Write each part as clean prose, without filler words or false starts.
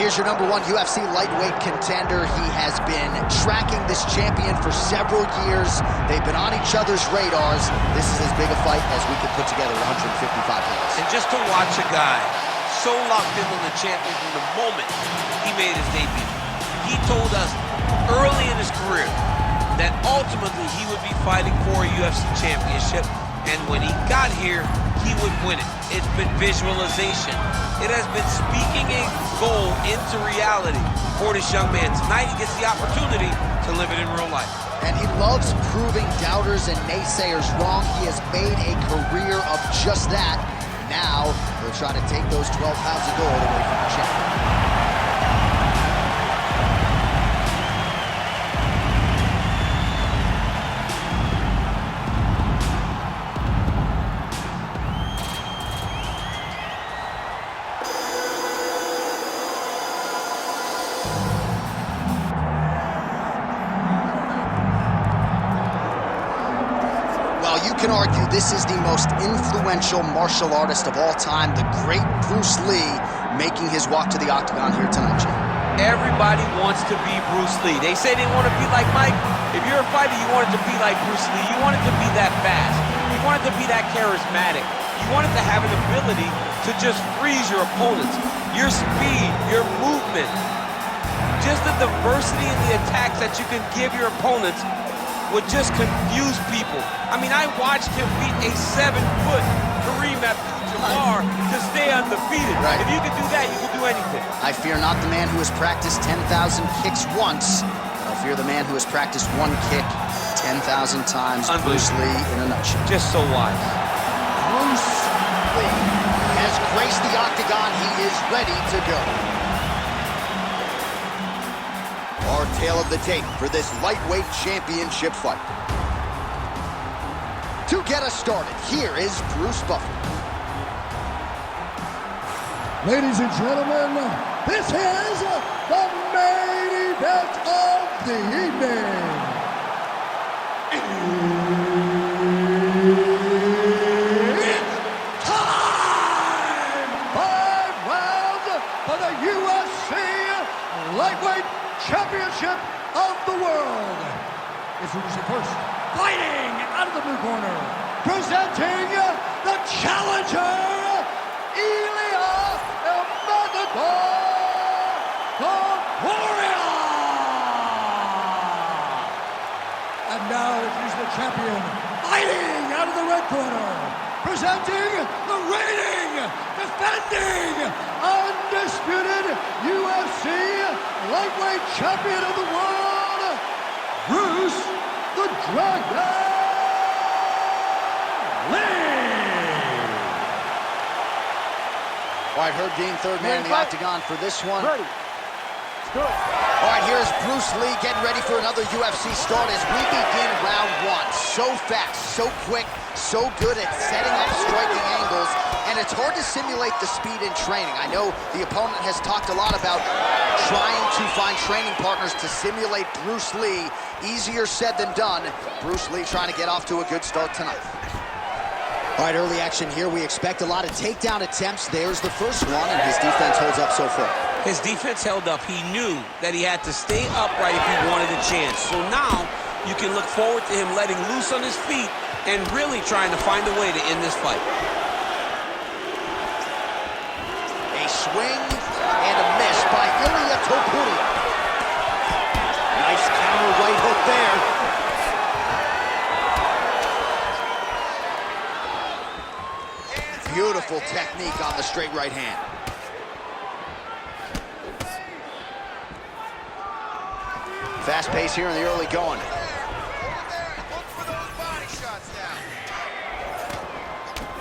here's your #1 UFC lightweight contender. He has been tracking this champion for several years. They've been on each other's radars. This is as big a fight as we could put together 155 pounds. And just to watch a guy so locked in on the champion from the moment he made his debut. He told us early in his career that ultimately he would be fighting for a UFC championship, and when he got here, he would win it. It's been visualization. It has been speaking a goal into reality for this young man. Tonight he gets the opportunity to live it in real life. And he loves proving doubters and naysayers wrong. He has made a career of just that. Now he'll try to take those 12 pounds of gold away from the champion. You can argue this is the most influential martial artist of all time, the great Bruce Lee, making his walk to the octagon here tonight, Jim. Everybody wants to be Bruce Lee. They say they want to be like Mike. If you're a fighter, you want it to be like Bruce Lee. You want it to be that fast. You want it to be that charismatic. You want it to have an ability to just freeze your opponents. Your speed, your movement, just the diversity in the attacks that you can give your opponents would just confuse people. I mean, I watched him beat a 7-foot Kareem Abdul-Jabbar to stay undefeated. Right. If you could do that, you could do anything. I fear not the man who has practiced 10,000 kicks once, but I fear the man who has practiced one kick 10,000 times. Bruce Lee in a nutshell. Just so wise. Bruce Lee has graced the octagon. He is ready to go. Our tale of the tape for this lightweight championship fight. To get us started, here is Bruce Buffer. Ladies and gentlemen, this is the main event of the evening. It's time! 5 rounds for the UFC lightweight championship of the world. Introducing first, fighting out of the blue corner, presenting the challenger, Ilia Topuria. And now introducing the champion, fighting out of the red corner, presenting the reigning, defending, undisputed UFC lightweight champion of the world, Bruce the Dragon Lee. All right, Herb Dean, third man in the octagon for this one. Ready. Good. All right, here's Bruce Lee getting ready for another UFC start as we begin round 1. So fast, so quick, so good at setting up striking angles, and it's hard to simulate the speed in training. I know the opponent has talked a lot about trying to find training partners to simulate Bruce Lee. Easier said than done. Bruce Lee trying to get off to a good start tonight. All right, early action here. We expect a lot of takedown attempts. There's the first one, and his defense holds up so far. His defense held up. He knew that he had to stay upright if he wanted a chance. So now you can look forward to him letting loose on his feet and really trying to find a way to end this fight. A swing and a miss by Ilia Topuria. Nice counter right hook there. Beautiful technique on the straight right hand. Fast pace here in the early going.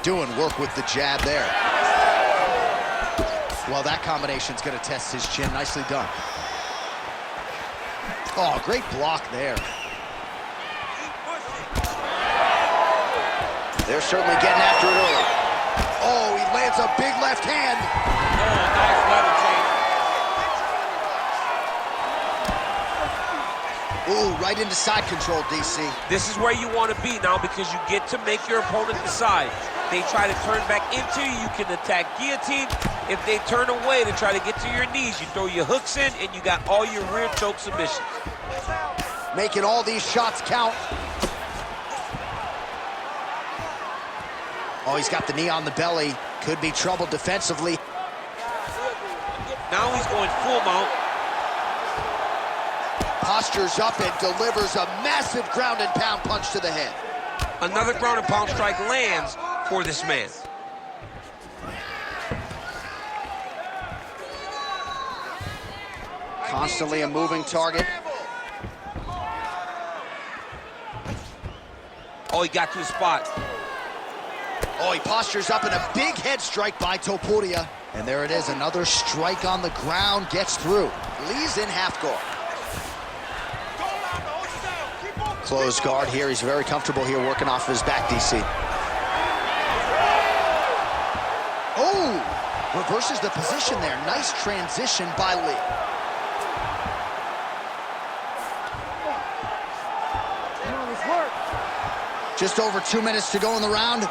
Doing work with the jab there. Well, that combination's going to test his chin. Nicely done. Oh, great block there. They're certainly getting after it early. Oh, he lands a big left hand. Oh, nice level change. Ooh, right into side control, DC. This is where you want to be now because you get to make your opponent decide. They try to turn back into you, you can attack guillotine. If they turn away to try to get to your knees, you throw your hooks in and you got all your rear choke submissions. Making all these shots count. Oh, he's got the knee on the belly. Could be trouble defensively. Now he's going full mount. Postures up and delivers a massive ground and pound punch to the head. Another ground and pound strike lands for this man. Constantly a moving target. Oh, he got to his spot. Oh, he postures up in a big head strike by Topuria. And there it is, another strike on the ground, gets through. Lee's in half guard. Closed guard here, he's very comfortable here working off of his back, DC. Oh, reverses the position there. Nice transition by Lee. Just over 2 minutes to go in the round.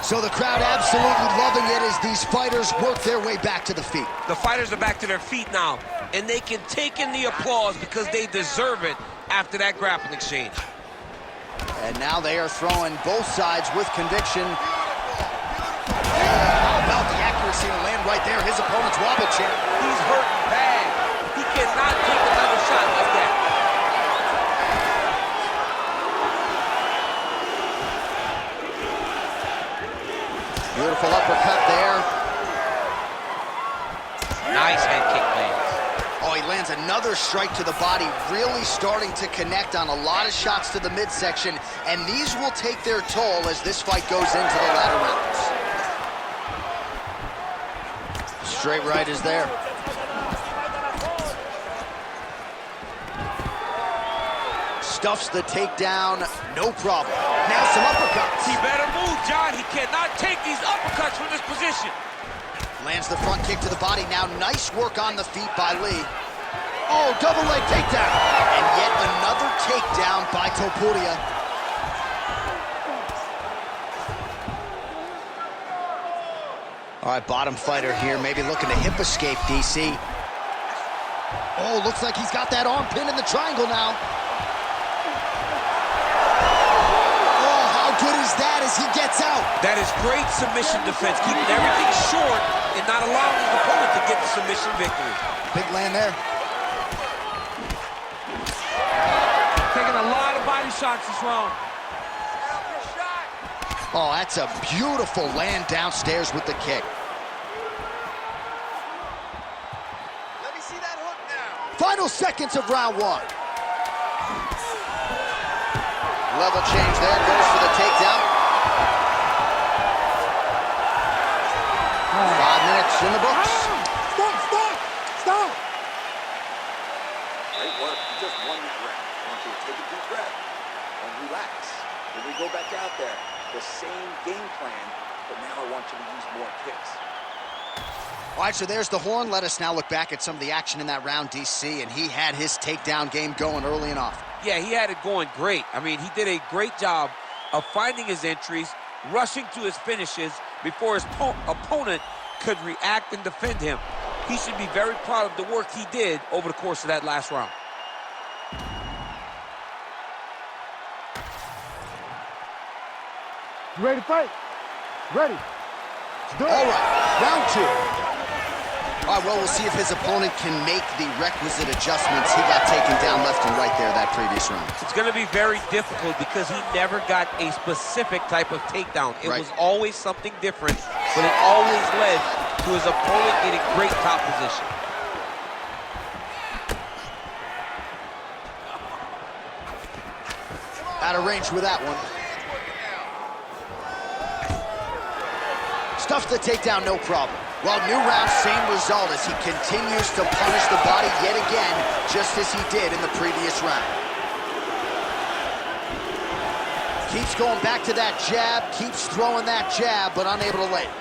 So the crowd absolutely loving it as these fighters work their way back to the feet. The fighters are back to their feet now, and they can take in the applause because they deserve it after that grappling exchange. And now they are throwing both sides with conviction. How about the accuracy to land right there? His opponent's wobble chair. He's hurt bad. He cannot take another shot like that. Beautiful uppercut there. Nice head kick lands. Oh, he lands another strike to the body, really starting to connect on a lot of shots to the midsection, and these will take their toll as this fight goes into the latter rounds. Straight right is there. Stuffs the takedown, no problem. Now some uppercuts. He better move, John. He cannot take these uppercuts from this position. Lands the front kick to the body. Now nice work on the feet by Lee. Oh, double leg takedown. And yet another takedown by Topuria. All right, bottom fighter here, maybe looking to hip escape, DC. Oh, looks like he's got that arm pinned in the triangle now. Oh, how good is that as he gets out? That is great submission defense, keeping everything short and not allowing his opponent to get the submission victory. Big land there. Taking a lot of body shots this round. Oh, that's a beautiful land downstairs with the kick. Let me see that hook now. Final seconds of round one. Level change there, goes for the takedown. 5 minutes in the books. Stop! Great work. You just won that round. I want you to take a deep breath and relax. When we go back out there, the same game plan, but now I want you to use more kicks. All right, so there's the horn. Let us now look back at some of the action in that round, DC, and he had his takedown game going early and often. Yeah, he had it going great. I mean, he did a great job of finding his entries, rushing to his finishes before his opponent could react and defend him. He should be very proud of the work he did over the course of that last round. You ready to fight? Ready. Let's do it. All right, round two. All right, well, we'll see if his opponent can make the requisite adjustments. He got taken down left and right there that previous round. It's going to be very difficult because he never got a specific type of takedown. It was always something different, but it always led to his opponent getting great top position. Out of range with that one. Stuffs the takedown, no problem. Well, new round, same result as he continues to punish the body yet again, just as he did in the previous round. Keeps going back to that jab, keeps throwing that jab, but unable to land.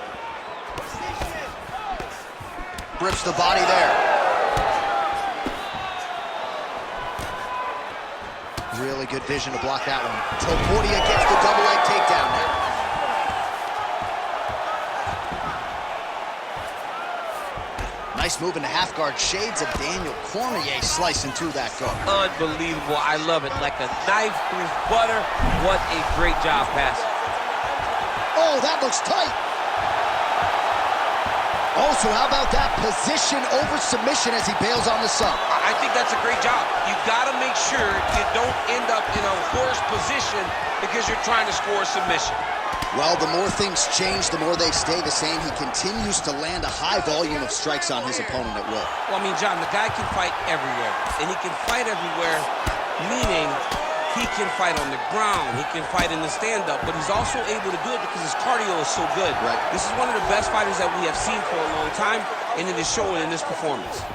Grips the body there. Really good vision to block that one. Topuria gets the double leg takedown now. Nice move into half guard. Shades of Daniel Cormier slicing through that guard. Unbelievable. I love it. Like a knife through butter. What a great job passing. Oh, that looks tight. Also, how about that position over submission as he bails on the sub? I think that's a great job. You got to make sure you don't end up in a worse position because you're trying to score a submission. Well, the more things change, the more they stay the same. He continues to land a high volume of strikes on his opponent at will. Well, I mean, John, the guy can fight everywhere. And he can fight everywhere, meaning he can fight on the ground, he can fight in the stand-up, but he's also able to do it because his cardio is so good. Right. This is one of the best fighters that we have seen for a long time, and it is showing in this performance.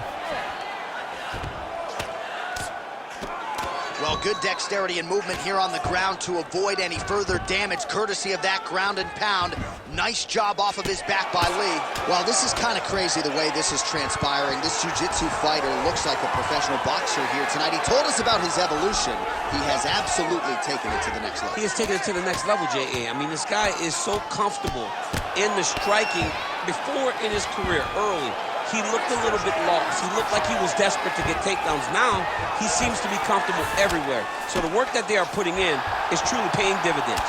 Well, good dexterity and movement here on the ground to avoid any further damage, courtesy of that ground and pound. Nice job off of his back by Lee. Well, this is kind of crazy the way this is transpiring. This jiu-jitsu fighter looks like a professional boxer here tonight. He told us about his evolution. He has absolutely taken it to the next level. He has taken it to the next level, J.A. I mean, this guy is so comfortable in the striking. Before in his career, early, he looked a little bit lost. He looked like he was desperate to get takedowns. Now, he seems to be comfortable everywhere. So the work that they are putting in is truly paying dividends.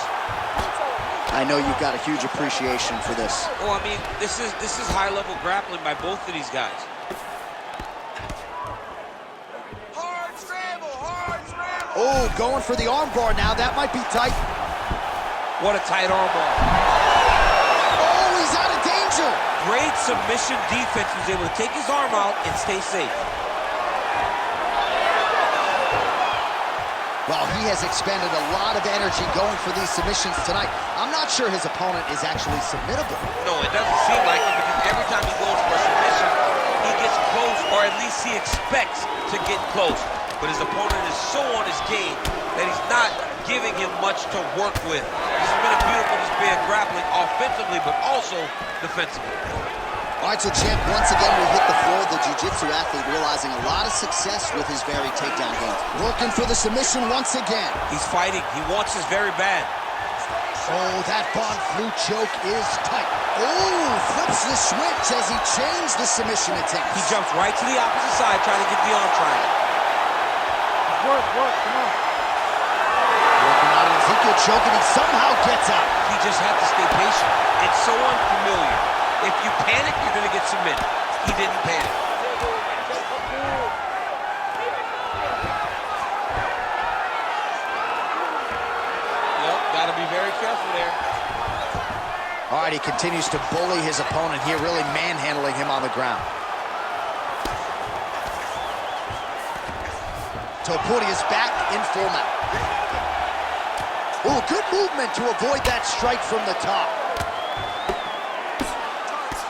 I know you've got a huge appreciation for this. Oh, I mean, this is high-level grappling by both of these guys. Hard scramble, hard scramble. Oh, going for the armbar now. That might be tight. What a tight armbar. Oh, he's out of danger. Great submission defense. He was able to take his arm out and stay safe. Well, he has expended a lot of energy going for these submissions tonight. I'm not sure his opponent is actually submittable. No, it doesn't seem like it because every time he goes for a submission, he gets close, or at least he expects to get close. But his opponent is so on his game that he's not giving him much to work with. This has been a beautiful display of grappling offensively, but also defensively. All right, so champ, once again we hit the floor. The jiu-jitsu athlete realizing a lot of success with his varied takedown games. Working for the submission once again. He's fighting. He wants this very bad. Oh, that Von Flue choke is tight. Oh, flips the switch as he changed the submission attempt. He jumps right to the opposite side, trying to get the arm triangle. Work, come on. Working on an Ezekiel choke, and he somehow gets out. He just had to stay patient. It's so unfamiliar. If you panic, you're going to get submitted. He didn't panic. Yep, got to be very careful there. All right, he continues to bully his opponent here, really manhandling him on the ground. Topuria's back in full mount. Oh, good movement to avoid that strike from the top.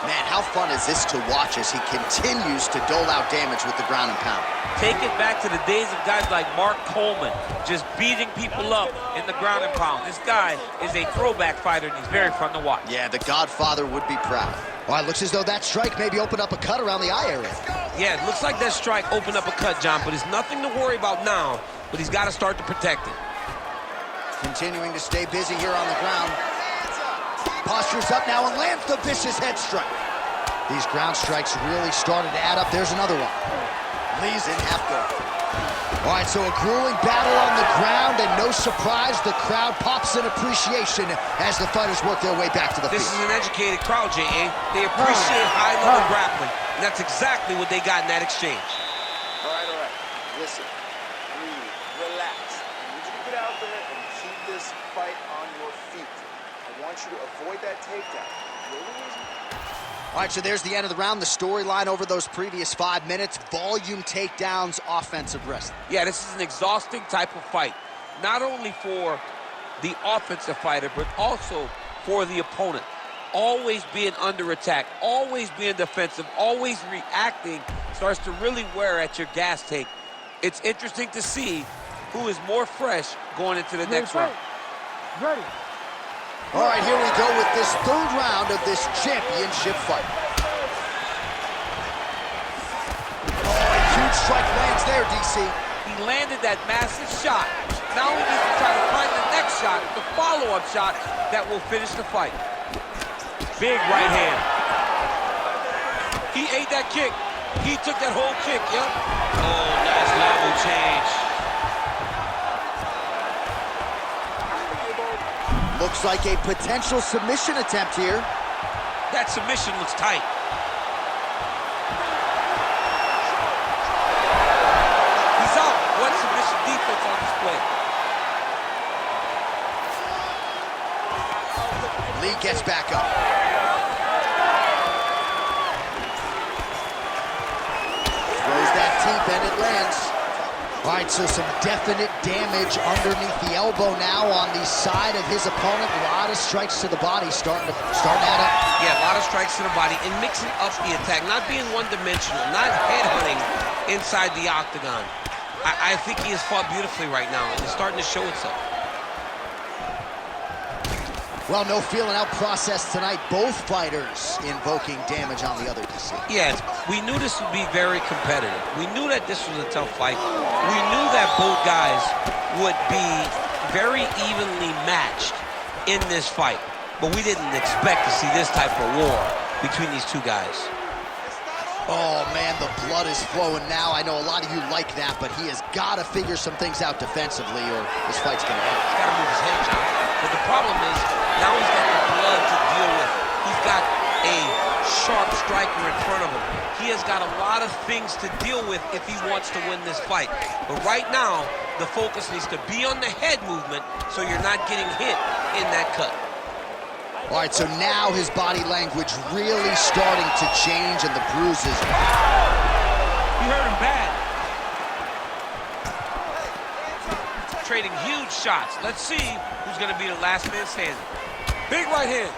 Man, how fun is this to watch as he continues to dole out damage with the ground and pound. Take it back to the days of guys like Mark Coleman, just beating people up in the ground and pound. This guy is a throwback fighter, and he's very fun to watch. Yeah, the Godfather would be proud. All right, looks as though that strike maybe opened up a cut around the eye area. Yeah, it looks like that strike opened up a cut, John, but it's nothing to worry about now, but he's got to start to protect it. Continuing to stay busy here on the ground. Postures up now and lands the vicious head strike. These ground strikes really started to add up. There's another one. Lee's in half guard. All right, so a grueling battle on the ground, and no surprise, the crowd pops in appreciation as the fighters work their way back to the field. This is an educated crowd, J.A. They appreciate high-level grappling, and that's exactly what they got in that exchange. All right. Listen, breathe, relax. I need you to get out there and keep this fight on your feet. I want you to avoid that takedown. The only reason... All right, so there's the end of the round. The storyline over those previous 5 minutes. Volume takedowns, offensive wrestling. Yeah, this is an exhausting type of fight. Not only for the offensive fighter, but also for the opponent. Always being under attack, always being defensive, always reacting starts to really wear at your gas tank. It's interesting to see who is more fresh going into the next round. Ready. All right, here we go with this third round of this championship fight. there, DC. He landed that massive shot. Now he needs to try to find the next shot, the follow-up shot that will finish the fight. Big right hand. He ate that kick. He took that whole kick, yep. Oh, nice level change. Looks like a potential submission attempt here. That submission looks tight. He's out. What submission defense on display? Lee gets back up. Throws that deep and it lands. All right, so some definite damage underneath the elbow now on the side of his opponent. A lot of strikes to the body starting to add up. Yeah, a lot of strikes to the body and mixing up the attack, not being one-dimensional, not headhunting inside the octagon. I think he has fought beautifully right now, and it's starting to show itself. Well, no feeling out process tonight. Both fighters invoking damage on the other DC. Yes, we knew this would be very competitive. We knew that this was a tough fight. We knew that both guys would be very evenly matched in this fight. But we didn't expect to see this type of war between these two guys. Oh, man, the blood is flowing now. I know a lot of you like that, but he has got to figure some things out defensively or this fight's going to end. He's got to move his head, John. But the problem is, now he's got the blood to deal with. He's got a sharp striker in front of him. He has got a lot of things to deal with if he wants to win this fight. But right now, the focus needs to be on the head movement so you're not getting hit in that cut. All right, so now his body language really starting to change and the bruises. He hurt him bad. Trading huge shots. Let's see who's going to be the last man standing. Big right hand.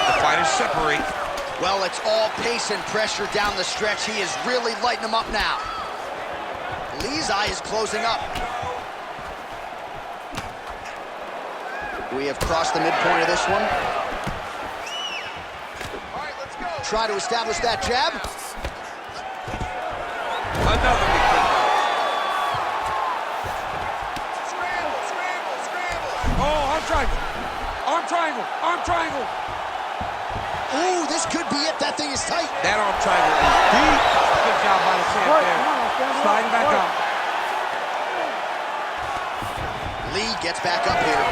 The fighters separate. Well, it's all pace and pressure down the stretch. He is really lighting them up now. Lee's eye is closing up. We have crossed the midpoint of this one. All right, let's go. Try to establish that jab. Another big kick. Scramble, scramble, scramble. Oh, arm triangle. Arm triangle. Arm triangle. Ooh, this could be it. That thing is tight. That arm triangle is deep. Good job by the champ there. Sliding back up. Lee gets back up here.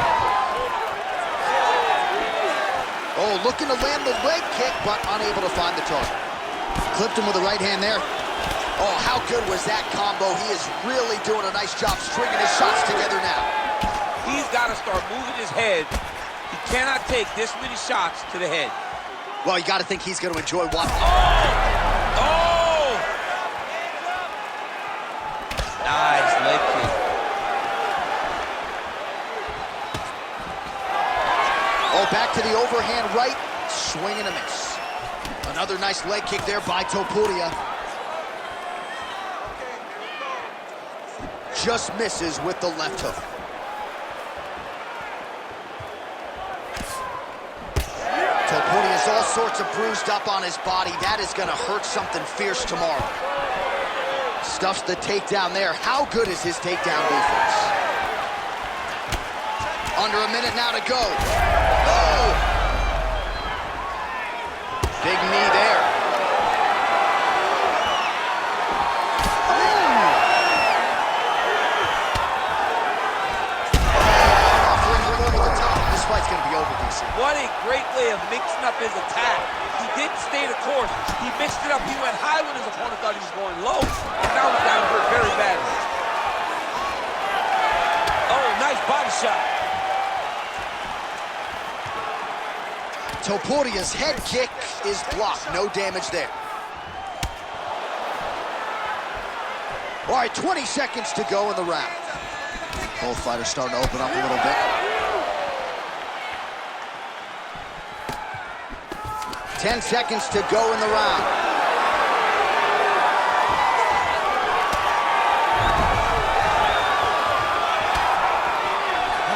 Oh, looking to land the leg kick, but unable to find the target. Clipped him with the right hand there. Oh, how good was that combo? He is really doing a nice job stringing his shots together now. He's got to start moving his head. He cannot take this many shots to the head. Well, you got to think he's going to enjoy watching. Oh! Nice leg kick. Oh, back to the overhand right. Swing and a miss. Another nice leg kick there by Topuria. Just misses with the left hook. Topuria's all sorts of bruised up on his body. That is going to hurt something fierce tomorrow. Stuffs the takedown there. How good is his takedown defense? Under a minute now to go. Oh! Big knee there. This fight's going to be over, DC. What a great way of mixing up his attack. He didn't stay the course. He mixed it up. He went high when his opponent thought he was going low. And now he's got him hurt very badly. Oh, nice body shot. Topuria's head kick is blocked. No damage there. All right, 20 seconds to go in the round. Both fighters starting to open up a little bit. 10 seconds to go in the round.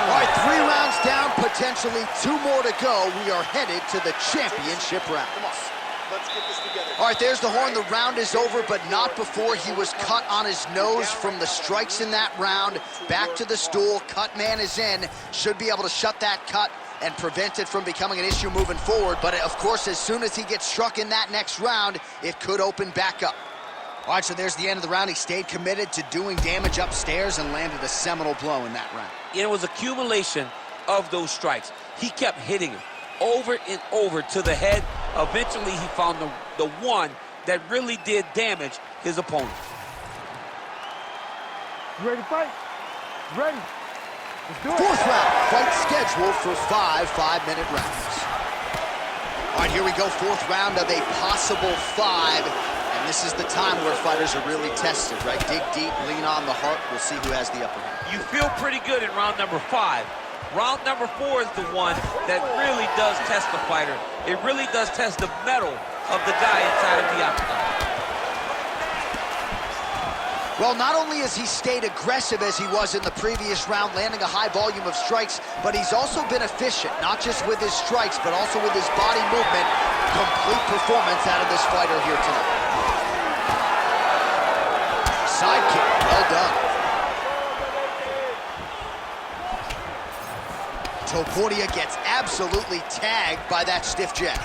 All right, 3 rounds down, potentially 2 more to go. We are headed to the championship round. Come on. Let's get this together. All right, there's the horn. The round is over, but not before he was cut on his nose from the strikes in that round. Back to the stool. Cut man is in. Should be able to shut that cut and prevent it from becoming an issue moving forward. But, of course, as soon as he gets struck in that next round, it could open back up. All right, so there's the end of the round. He stayed committed to doing damage upstairs and landed a seminal blow in that round. It was accumulation of those strikes. He kept hitting him over and over to the head. Eventually, he found the one that really did damage his opponent. You ready to fight? Ready. Let's do it. Fourth round, fight scheduled for 5 5-minute rounds. All right, here we go, fourth round of a possible 5. And this is the time where fighters are really tested, right? Dig deep, lean on the heart. We'll see who has the upper hand. You feel pretty good in round number 5. Round number 4 is the one that really does test the fighter. It really does test the mettle of the guy inside of the octagon. Well, not only has he stayed aggressive as he was in the previous round, landing a high volume of strikes, but he's also been efficient, not just with his strikes, but also with his body movement. Complete performance out of this fighter here tonight. Side kick, well done. Topuria gets absolutely tagged by that stiff jab.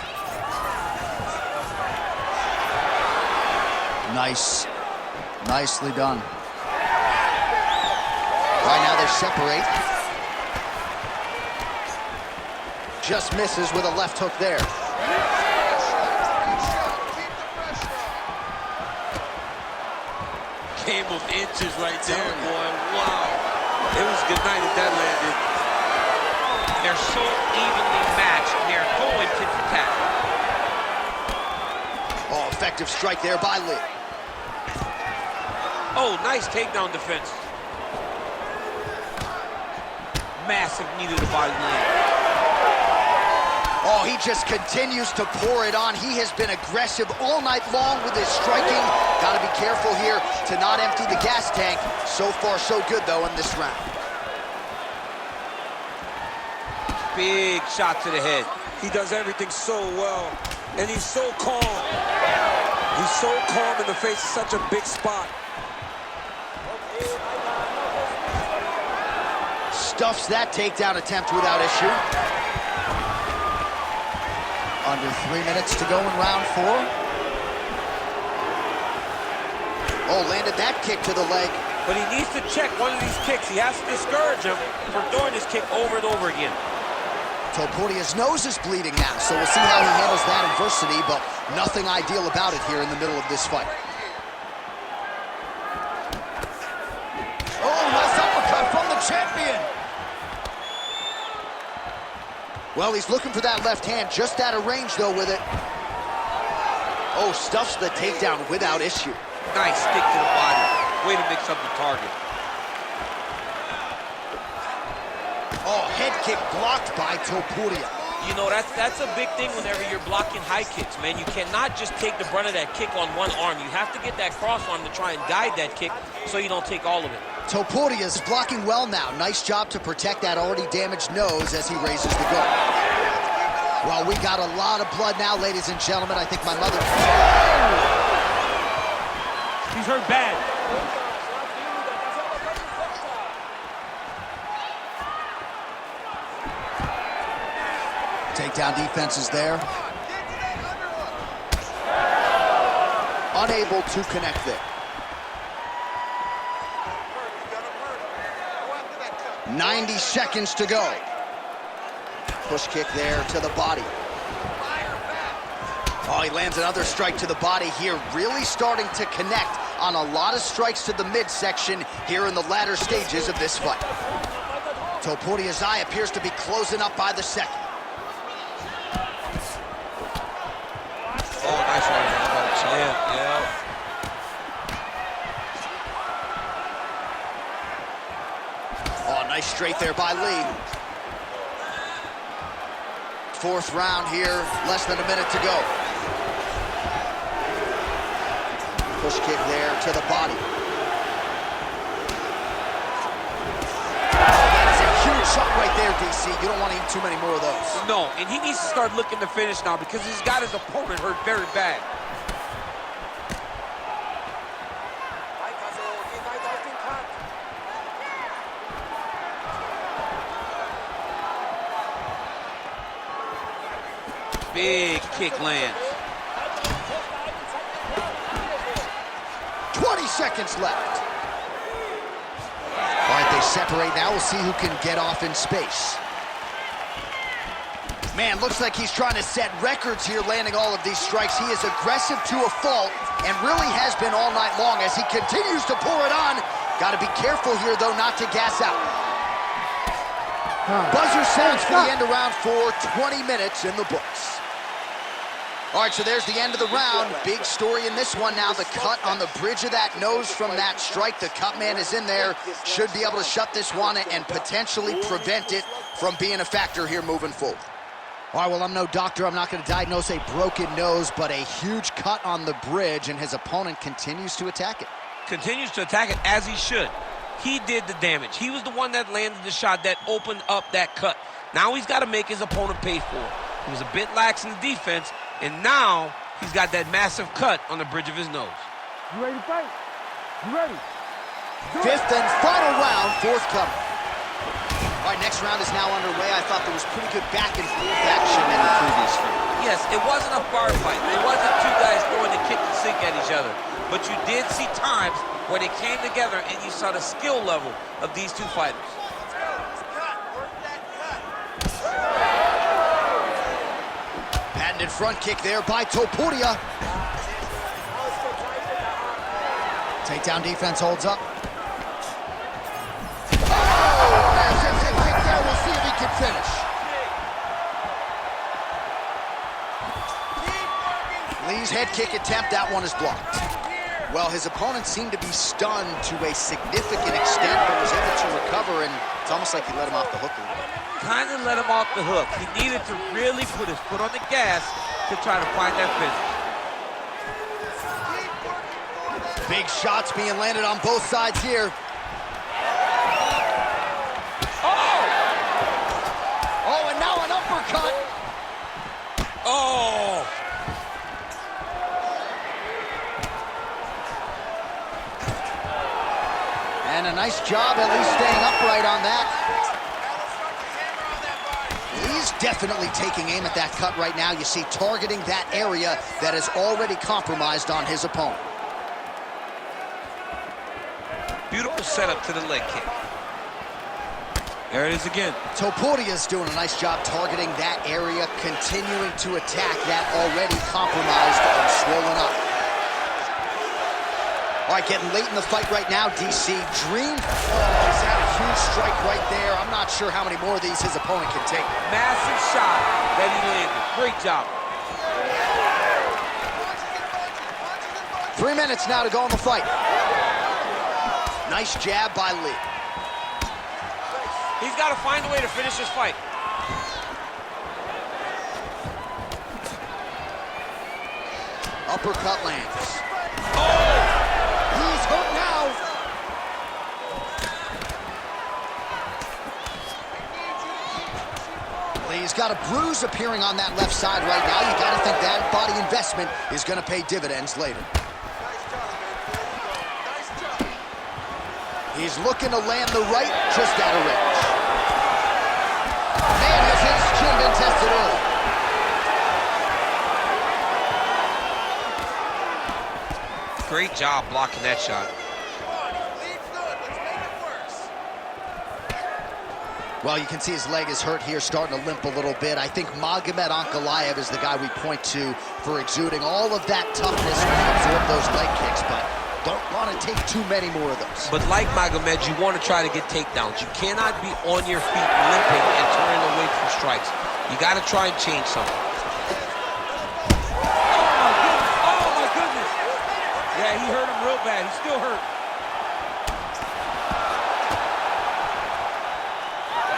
Nice. Nicely done. Right now they separate. Just misses with a left hook there. Game of inches right there, boy. Wow. It was good night if that landed. They're so evenly matched. They're going tit for tat. Oh, effective strike there by Lee. Oh, nice takedown defense. Massive knee to the body land. Oh, he just continues to pour it on. He has been aggressive all night long with his striking. Got to be careful here to not empty the gas tank. So far, so good, though, in this round. Big shot to the head. He does everything so well, and he's so calm. He's so calm in the face of such a big spot. Stuffs that takedown attempt without issue. Under 3 minutes to go in round 4. Oh, landed that kick to the leg. But he needs to check one of these kicks. He has to discourage him from throwing this kick over and over again. Topuria's nose is bleeding now, so we'll see how he handles that adversity, but nothing ideal about it here in the middle of this fight. Oh, nice uppercut from the champion. Well, he's looking for that left hand, just out of range, though, with it. Oh, stuffs the takedown without issue. Nice stick to the body. Way to mix up the target. Oh, head kick blocked by Topuria. You know, that's a big thing whenever you're blocking high kicks, man. You cannot just take the brunt of that kick on one arm. You have to get that cross arm to try and guide that kick so you don't take all of it. Topuria's blocking well now. Nice job to protect that already damaged nose as he raises the guard. Well, we got a lot of blood now, ladies and gentlemen. I think my mother... He's hurt bad. Takedown defense is there. Unable to connect there. 90 seconds to go. Push kick there to the body. Oh, he lands another strike to the body here. Really starting to connect on a lot of strikes to the midsection here in the latter stages of this fight. Topuria's eye appears to be closing up by the second. Oh, nice one. Yeah. Oh, nice straight there by Lee. Fourth round here, less than a minute to go. Push kick there to the body. That is a huge Huge shot right there, DC. You don't want to eat too many more of those. No, and he needs to start looking to finish now because he's got his opponent hurt very bad. Big kick lands. 20 seconds left. All right, they separate now. We'll see who can get off in space. Man, looks like he's trying to set records here, landing all of these strikes. He is aggressive to a fault and really has been all night long as he continues to pour it on. Got to be careful here, though, not to gas out. Buzzer sounds for the end of round 4, 20 minutes in the books. All right, so there's the end of the round. Big story in this one now, the cut on the bridge of that nose from that strike. The cut man is in there, should be able to shut this one and potentially prevent it from being a factor here moving forward. All right, well, I'm no doctor. I'm not going to diagnose a broken nose, but a huge cut on the bridge, and his opponent continues to attack it. Continues to attack it as he should. He did the damage. He was the one that landed the shot that opened up that cut. Now he's got to make his opponent pay for it. He was a bit lax in the defense, and now he's got that massive cut on the bridge of his nose. You ready to fight? You ready? Fifth and final round, forthcoming. All right, next round is now underway. I thought there was pretty good back and forth action in the previous round. Yes, it wasn't a bar fight. It wasn't two guys throwing the kick and sink at each other. But you did see times where they came together and you saw the skill level of these two fighters. Patented front kick there by Topuria. Takedown defense holds up. We'll see if he can finish. Lee's head kick attempt, that one is blocked. Well, his opponent seemed to be stunned to a significant extent, but was able to recover, and it's almost like he let him off the hook a little bit. Kind of let him off the hook. He needed to really put his foot on the gas to try to find that finish. Big shots being landed on both sides here. Oh, and now an uppercut. Oh! And a nice job at least staying upright on that. He's definitely taking aim at that cut right now. You see, targeting that area that is already compromised on his opponent. Beautiful setup to the leg kick. There it is again. Topuria's doing a nice job targeting that area, continuing to attack that already compromised and swollen up. All right, getting late in the fight right now, DC. Dream he's had a huge strike right there. I'm not sure how many more of these his opponent can take. Massive shot that he landed. Great job. 3 minutes now to go in the fight. Nice jab by Lee. He's got to find a way to finish this fight. Uppercut lands. Oh! He's hooked now. Lee's got a bruise appearing on that left side right now. You got to think that body investment is going to pay dividends later. He's looking to land the right, just out of range. Man, has his chin been tested early. Great job blocking that shot. Well, you can see his leg is hurt here, starting to limp a little bit. I think Magomed Ankalaev is the guy we point to for exuding all of that toughness when he absorbed those leg kicks, but don't want to take too many more of those. But like Magomed, you want to try to get takedowns. You cannot be on your feet limping and turning away from strikes. You got to try and change something. Oh my goodness! Yeah, he hurt him real bad. He's still hurt.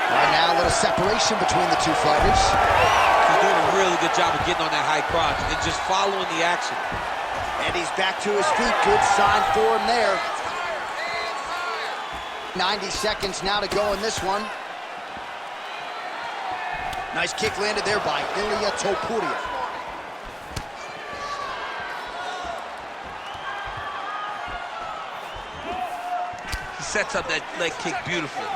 Right now, a little separation between the two fighters. He's doing a really good job of getting on that high crotch and just following the action. And he's back to his feet. Good sign for him there. 90 seconds now to go in this one. Nice kick landed there by Ilia Topuria. He sets up that leg kick beautifully.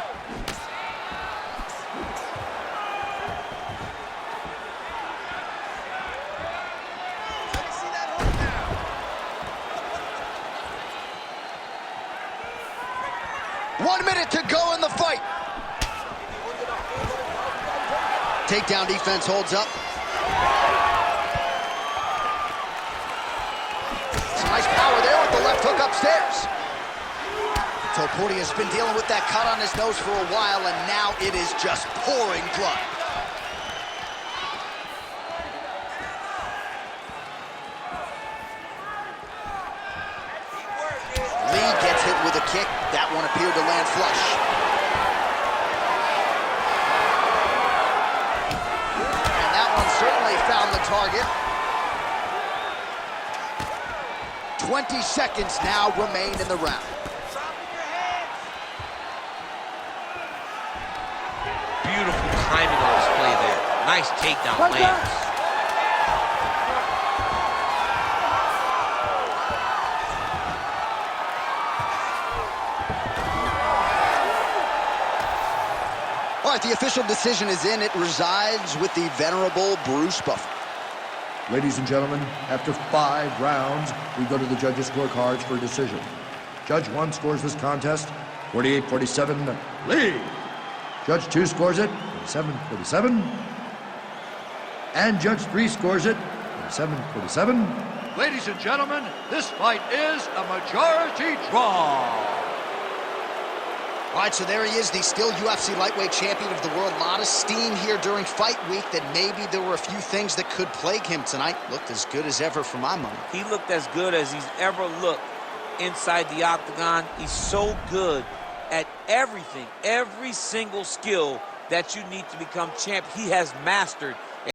One minute to go in the fight. Takedown defense holds up. Some nice power there with the left hook upstairs. Topuria's been dealing with that cut on his nose for a while, and now it is just pouring blood. Lee gets hit with a kick. That one appeared to land flush. And that one certainly found the target. 20 seconds now remain in the round. Beautiful timing on this play there. Nice takedown lands. All right, the official decision is in. It resides with the venerable Bruce Buffer. Ladies and gentlemen, after 5 rounds, we go to the judges' scorecards for a decision. Judge 1 scores this contest 48-47, Lee. Judge 2 scores it 47-47. And Judge 3 scores it 47-47. Ladies and gentlemen, this fight is a majority draw. All right, so there he is, the still UFC lightweight champion of the world. A lot of steam here during fight week that maybe there were a few things that could plague him tonight. Looked as good as ever for my money. He looked as good as he's ever looked inside the octagon. He's so good at everything, every single skill that you need to become champ. He has mastered